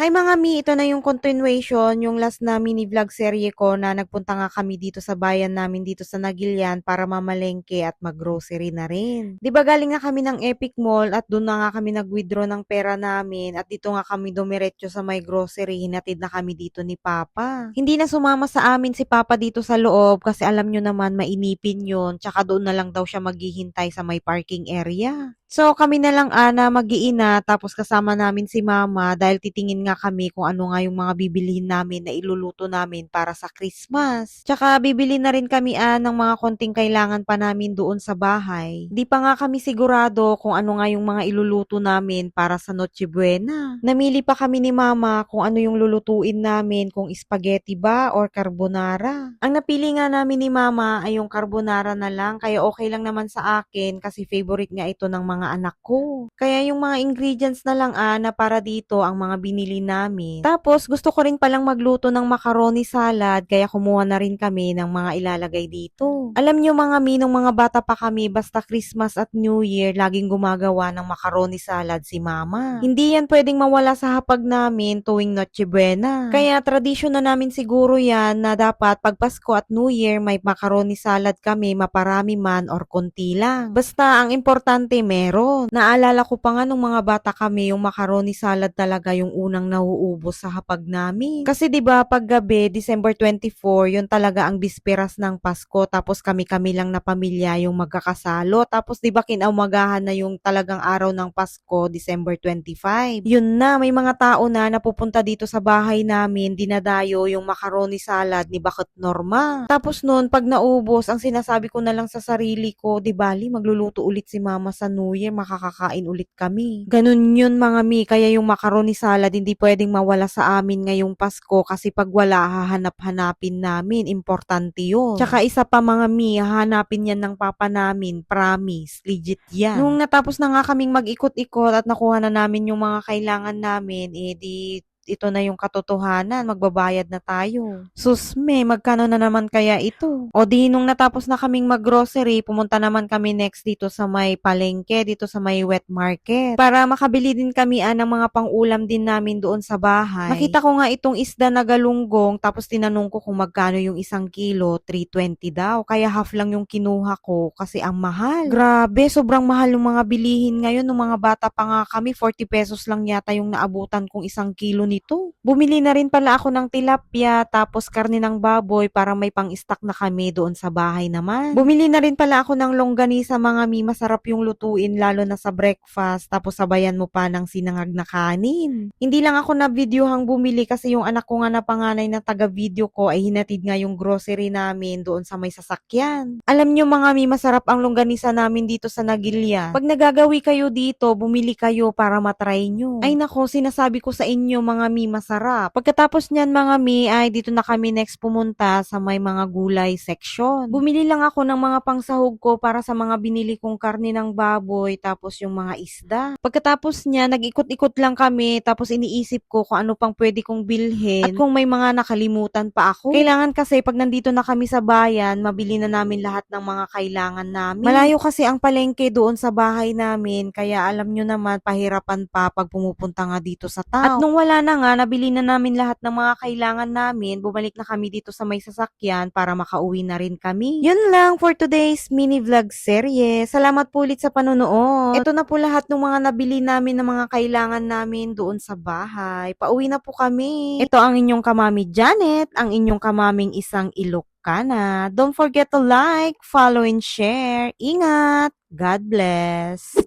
Hi mga mi, ito na yung continuation, yung last na mini vlog serye ko na nagpunta nga kami dito sa bayan namin dito sa Nagilian para mamalengke at maggrocery na rin. 'Di ba galing nga kami ng Epic Mall at doon na nga kami nag-withdraw ng pera namin at dito nga kami dumiretso sa may grocery, hinatid na kami dito ni Papa. Hindi na sumama sa amin si Papa dito sa loob kasi alam nyo naman mainipin yun, tsaka doon na lang daw siya maghihintay sa may parking area. So, kami na lang ana mag-iina tapos kasama namin si mama dahil titingin nga kami kung ano nga yung mga bibilihin namin na iluluto namin para sa Christmas. Tsaka bibili na rin kami ng mga konting kailangan pa namin doon sa bahay. Di pa nga kami sigurado kung ano nga yung mga iluluto namin para sa Noche Buena. Namili pa kami ni mama kung ano yung lulutuin namin, kung spaghetti ba or carbonara. Ang napili nga namin ni mama ay yung carbonara na lang kaya okay lang naman sa akin kasi favorite nga ito ng mga anak ko. Kaya yung mga ingredients na lang na para dito ang mga binili namin. Tapos gusto ko rin palang magluto ng macaroni salad kaya kumuha na rin kami ng mga ilalagay dito. Alam nyo mga nung mga bata pa kami basta Christmas at New Year laging gumagawa ng macaroni salad si mama. Hindi yan pwedeng mawala sa hapag namin tuwing Noche Buena. Kaya tradisyon na namin siguro yan na dapat pag Pasko at New Year may macaroni salad kami maparami man or konti lang. Basta ang importante meron. Naalala ko pa nga nung mga bata kami, yung macaroni salad talaga yung unang nauubos sa hapag namin. Kasi 'di ba pag gabi, December 24, yun talaga ang bisperas ng Pasko. Tapos kami-kami lang na pamilya yung magkakasalo. Tapos 'di ba kinaumagahan na yung talagang araw ng Pasko, December 25. Yun na, may mga tao na napupunta dito sa bahay namin, dinadayo yung macaroni salad ni Bakit Norma. Tapos noon, pag naubos, ang sinasabi ko na lang sa sarili ko, di bali, magluluto ulit si mama sa New Year, makakakain ulit kami. Ganun yun mga mi, kaya yung macaroni salad hindi pwedeng mawala sa amin ngayong Pasko kasi pag wala, hahanap-hanapin namin. Importante yun. Tsaka isa pa mga mi, hahanapin yan ng papa namin. Promise. Legit yan. Nung natapos na nga kaming mag-ikot-ikot at nakuha na namin yung mga kailangan namin, di ito na yung katotohanan, magbabayad na tayo. Susme, magkano na naman kaya ito? O di nung natapos na kaming maggrocery, pumunta naman kami next dito sa may palengke, dito sa may wet market. Para makabili din kami ng mga pang-ulam din namin doon sa bahay. Nakita ko nga itong isda na galunggong, tapos tinanong ko kung magkano yung 1 kilo, 320 daw. Kaya half lang yung kinuha ko kasi ang mahal. Grabe, sobrang mahal yung mga bilihin ngayon. Nung mga bata pa nga kami, 40 pesos lang yata yung naabutan kong 1 kilo nito. Bumili na rin pala ako ng tilapia tapos karne ng baboy para may pang-stock na kami doon sa bahay naman. Bumili na rin pala ako ng longganisa mga mi, masarap yung lutuin lalo na sa breakfast tapos sabayan mo pa ng sinangag na kanin. Hindi lang ako na videohang bumili kasi yung anak ko nga na panganay na taga-video ko ay hinatid nga yung grocery namin doon sa may sasakyan. Alam nyo mga mi, masarap ang longganisa namin dito sa Nagilian. Pag nagagawi kayo dito, bumili kayo para matry nyo. Ay nako, sinasabi ko sa inyo mga mi, masarap. Pagkatapos niyan mga mi, ay dito na kami next pumunta sa may mga gulay section. Bumili lang ako ng mga pangsahog ko para sa mga binili kong karne ng baboy tapos yung mga isda. Pagkatapos niya, nag-ikot-ikot lang kami tapos iniisip ko kung ano pang pwede kong bilhin at kung may mga nakalimutan pa ako. Kailangan kasi pag nandito na kami sa bayan, mabili na namin lahat ng mga kailangan namin. Malayo kasi ang palengke doon sa bahay namin kaya alam nyo naman pahirapan pa pag pumupunta nga dito sa town. At nung wala na nga, nabili na namin lahat ng mga kailangan namin. Bumalik na kami dito sa may sasakyan para makauwi na rin kami. Yun lang for today's mini vlog serye. Salamat po ulit sa panonood. Ito na po lahat ng mga nabili namin ng mga kailangan namin doon sa bahay. Pauwi na po kami. Ito ang inyong kamami Janet, ang inyong kamaming isang Ilocana. Don't forget to like, follow, and share. Ingat! God bless!